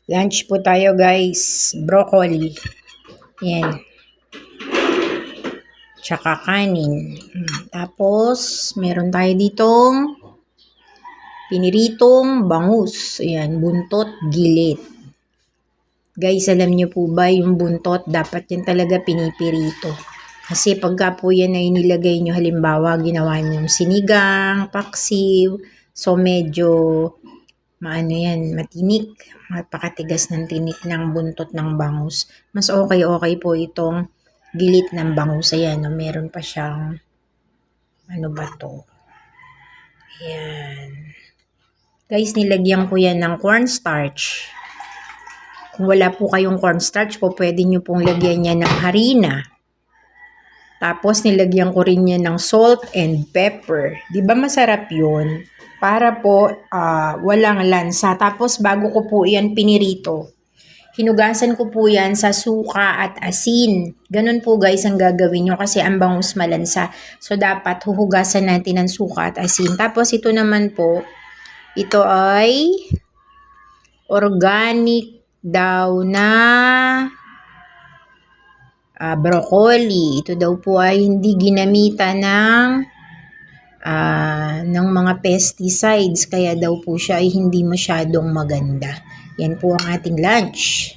Lunch po tayo guys. Broccoli. Yan. Tsaka kanin. Tapos, meron tayo ditong piniritong bangus. Ayan, buntot, gilid. Guys, alam niyo po ba yung buntot, dapat yan talaga pinipirito. Kasi pagka po yan ay nilagay nyo, halimbawa, ginawa nyo sinigang, paksiw, so medyo matinik, mapakatigas ng tinik ng buntot ng bangus. Mas okay po itong gilit ng bangus. Ayan, no, meron pa siyang, ano ba to? Ayan. Guys, nilagyan ko yan ng cornstarch. Kung wala po kayong cornstarch po, pwede nyo pong lagyan yan ng harina. Tapos, nilagyan ko rin yan ng salt and pepper. Di ba masarap yun? Para po walang lansa. Tapos, bago ko po yan pinirito, hinugasan ko po yan sa suka at asin. Ganun po guys ang gagawin nyo kasi ang bangus malansa. So, dapat huhugasan natin ng suka at asin. Tapos, ito naman po, ito ay organic daw na broccoli. Ito daw po ay hindi ginamitan ng mga pesticides. Kaya daw po siya ay hindi masyadong maganda. Yan po ang ating lunch.